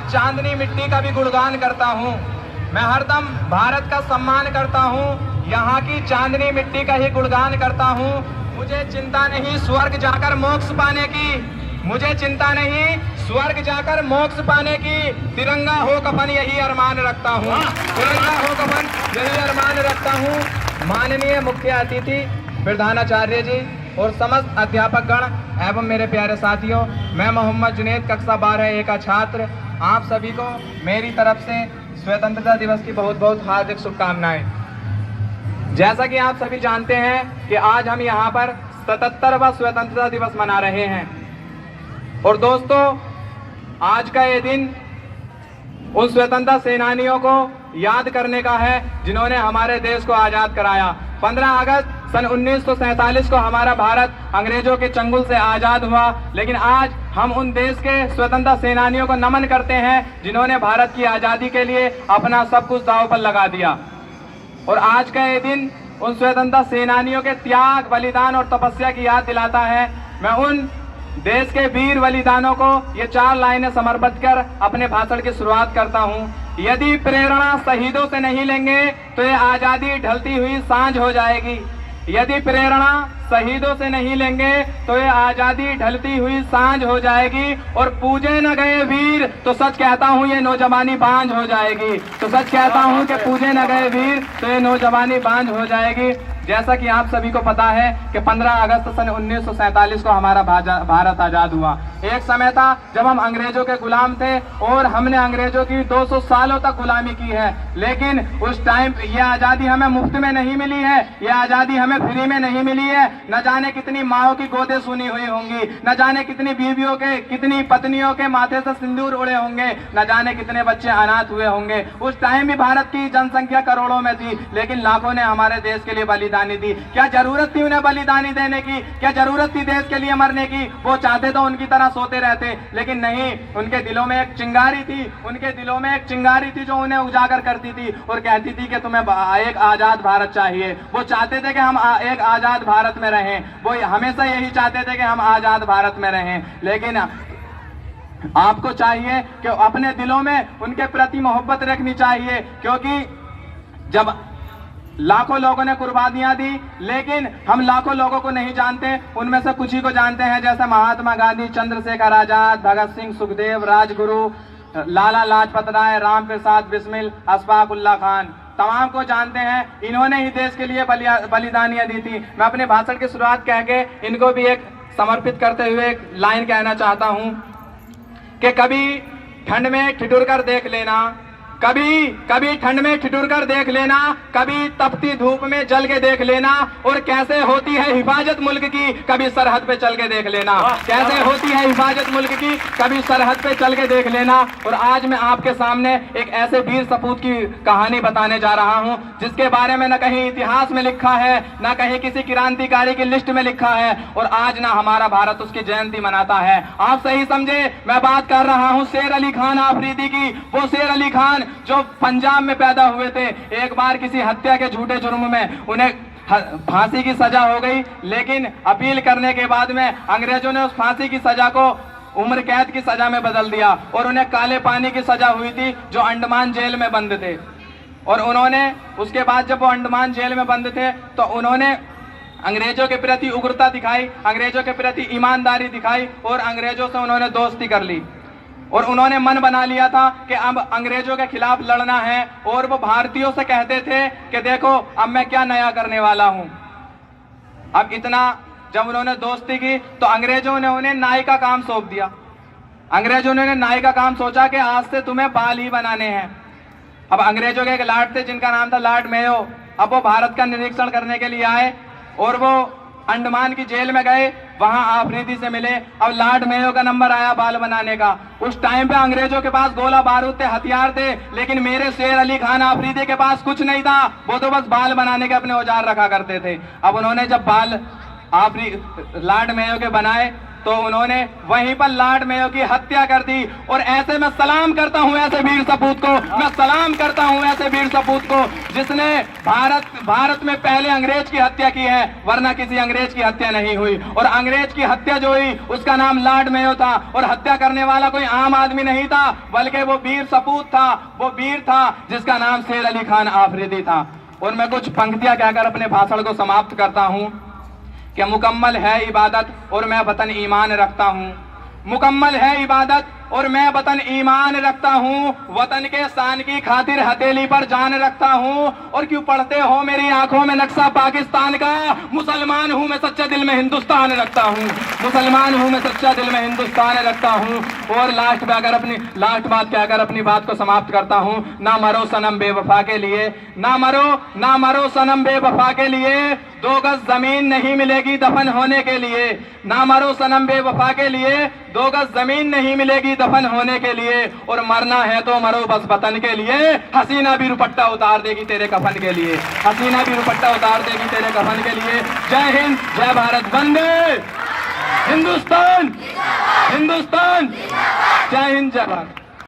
चांदनी मिट्टी का भी गुणगान करता हूँ। मैं हरदम भारत का सम्मान करता हूँ, यहाँ की चांदनी मिट्टी का ही गुणगान करता हूँ। मुझे चिंता नहीं स्वर्ग जाकर मोक्ष पाने की, मुझे चिंता नहीं स्वर्ग जाकर मोक्ष पाने की। तिरंगा हो कफन यही अरमान रखता हूँ, तिरंगा हो कफन यही अरमान रखता हूँ। माननीय मुख्य अतिथि प्रधानाचार्य जी और समस्त अध्यापक गण एवं मेरे प्यारे साथियों, मैं मोहम्मद जुनेद कक्षा 12A का छात्र, आप सभी को मेरी तरफ से स्वतंत्रता दिवस की बहुत बहुत हार्दिक शुभकामनाएं। जैसा कि आप सभी जानते हैं कि आज हम यहाँ पर 77वां स्वतंत्रता दिवस मना रहे हैं। और दोस्तों, आज का ये दिन उन स्वतंत्रता सेनानियों को याद करने का है जिन्होंने हमारे देश को आजाद कराया। 15 अगस्त सन 1947 को हमारा भारत अंग्रेजों के चंगुल से आजाद हुआ, लेकिन आज हम उन देश के स्वतंत्रता सेनानियों को नमन करते हैं जिन्होंने भारत की आजादी के लिए अपना सब कुछ दांव पर लगा दिया। और आज का ये दिन उन स्वतंत्रता सेनानियों के त्याग, बलिदान और तपस्या की याद दिलाता है। मैं उन देश के वीर बलिदानों को ये 4 लाइनें समर्पित कर अपने भाषण की शुरुआत करता हूँ। यदि प्रेरणा शहीदों से नहीं लेंगे तो ये आजादी ढलती हुई सांझ हो जाएगी। यदि प्रेरणा शहीदों से नहीं लेंगे तो ये आजादी ढलती हुई सांझ हो जाएगी। और पूजे न गए वीर तो सच कहता हूँ ये नौजवानी बांझ हो जाएगी। तो सच कहता हूँ कि पूजे न गए वीर तो ये नौजवानी बांझ हो जाएगी। जैसा कि आप सभी को पता है कि 15 अगस्त सन 1947 को हमारा भारत आजाद हुआ। एक समय था जब हम अंग्रेजों के गुलाम थे और हमने अंग्रेजों की 200 सालों तक गुलामी की है, लेकिन उस टाइम ये आजादी हमें मुफ्त में नहीं मिली है, ये आजादी हमें फ्री में नहीं मिली है। न जाने कितनी माओं की गोदे सुनी हुई होंगी, न जाने कितनी बीवियों के, कितनी पत्नियों के माथे से सिंदूर उड़े होंगे, न जाने कितने बच्चे अनाथ हुए होंगे। उस टाइम भी भारत की जनसंख्या करोड़ों में थी, लेकिन लाखों ने हमारे देश के लिए बलिदानी दी। क्या जरूरत थी उन्हें बलिदानी देने की? क्या जरूरत थी देश के लिए मरने की? वो चाहते तो उनकी तरह सोते रहते, लेकिन नहीं, उनके दिलों में एक चिंगारी थी, उनके दिलों में एक चिंगारी थी जो उन्हें उजागर करती थी और कहती थी कि तुम्हें एक आजाद भारत चाहिए। वो चाहते थे कि हम एक आजाद भारत में रहें, वो हमेशा यही चाहते थे कि हम आजाद भारत में रहें। लेकिन आपको चाहिए कि अपने दिलों में उनके प्रति मोहब्बत रखनी चाहिए, क्योंकि जब लाखों लोगों ने कुर्बानियां दी, लेकिन हम लाखों लोगों को नहीं जानते, उनमें से कुछ ही को जानते हैं, जैसे महात्मा गांधी, चंद्रशेखर आजाद, भगत सिंह, सुखदेव, राजगुरु, लाला लाजपत राय, राम प्रसाद बिस्मिल, अशफाक उल्लाह खान, तमाम को जानते हैं। इन्होंने ही देश के लिए बलिदानियां दी थी। मैं अपने भाषण की शुरुआत कह के इनको भी एक समर्पित करते हुए एक लाइन कहना चाहता हूं कि कभी ठंड में ठिठुर कर देख लेना, कभी ठंड में ठिठुर कर देख लेना, कभी तपती धूप में जल के देख लेना, और कैसे होती है हिफाजत मुल्क की, कभी सरहद पे चल के देख लेना। कैसे होती है हिफाजत मुल्क की, कभी सरहद पे चल के देख लेना। और आज मैं आपके सामने एक ऐसे वीर सपूत की कहानी बताने जा रहा हूं जिसके बारे में न कहीं इतिहास में लिखा है, न कहीं किसी क्रांतिकारी की लिस्ट में लिखा है, और आज ना हमारा भारत उसकी जयंती मनाता है। आप सही समझे, मैं बात कर रहा हूं शेर अली खान आफरीदी की। वो शेर अली खान जो पंजाब में पैदा हुए थे, एक बार किसी हत्या के झूठे जुर्म में उन्हें फांसी की सजा हो गई, लेकिन अपील करने के बाद में अंग्रेजों ने उस फांसी की सजा को उम्र कैद की सजा में बदल दिया और उन्हें काले पानी की सजा हुई थी, जो अंडमान जेल में बंद थे। और उन्होंने उसके बाद जब वो अंडमान जेल में बंद थे तो उन्होंने अंग्रेजों के प्रति उग्रता दिखाई, अंग्रेजों के प्रति ईमानदारी दिखाई और अंग्रेजों से उन्होंने दोस्ती कर ली। और उन्होंने मन बना लिया था कि अब अंग्रेजों के खिलाफ लड़ना है, और वो भारतीयों से कहते थे कि देखो अब मैं क्या नया करने वाला हूं। अब इतना जब उन्होंने दोस्ती की तो अंग्रेजों ने उन्हें नाई का काम सौंप दिया। अंग्रेजों ने नाई का काम सोचा कि आज से तुम्हें बाल ही बनाने हैं। अब अंग्रेजों के एक लार्ड थे जिनका नाम था लॉर्ड मेयो। अब वो भारत का निरीक्षण करने के लिए आए और वो अंडमान की जेल में गए, वहां आफरीदी से मिले। अब लॉर्ड मेयो का नंबर आया बाल बनाने का। उस टाइम पे अंग्रेजों के पास गोला बारूद थे, हथियार थे, लेकिन मेरे शेर अली खान आफरीदी के पास कुछ नहीं था। वो तो बस बाल बनाने के अपने औजार रखा करते थे। अब उन्होंने जब बाल लॉर्ड मेयो के बनाए तो उन्होंने वहीं पर लॉर्ड मेयो की हत्या कर दी। और ऐसे मैं सलाम करता हूं ऐसे वीर सपूत को, मैं सलाम करता हूं ऐसे वीर सपूत को जिसने भारत में पहले अंग्रेज की हत्या की है, वरना किसी अंग्रेज की हत्या नहीं हुई। और अंग्रेज की हत्या जो हुई उसका नाम लॉर्ड मेयो था, और हत्या करने वाला कोई आम आदमी नहीं था, बल्कि वो वीर सपूत था, वो वीर था जिसका नाम शेर अली खान आफरीदी था। और मैं कुछ पंक्तियां कहकर अपने भाषण को समाप्त करता हूं कि मुकम्मल है इबादत और मैं वतन ईमान रखता हूं, मुकम्मल है इबादत और मैं वतन ईमान रखता हूं, वतन के शान की खातिर हथेली पर जान रखता हूं। और क्यों पढ़ते हो मेरी आंखों में नक्शा पाकिस्तान का, मुसलमान हूं मैं सच्चे दिल में हिंदुस्तान रखता हूं, मुसलमान हूं मैं सच्चा दिल में हिंदुस्तान रखता हूं। और लास्ट बात कहकर अपनी बात को समाप्त करता हूं, ना मरो सनम बेवफा के लिए, ना मरो सनम बेवफा के लिए, 2 गज जमीन नहीं मिलेगी दफन होने के लिए, ना मरो सनम बेवफा के लिए, 2 गज जमीन नहीं मिलेगी दफन होने के लिए। और मरना है तो मरो बस वतन के लिए, हसीना भी दुपट्टा उतार देगी तेरे कफन के लिए, हसीना भी दुपट्टा उतार देगी तेरे कफन के लिए। जय हिंद, जय भारत, वंदे हिंदुस्तान, हिंदुस्तान, जय हिंद, जय भारत।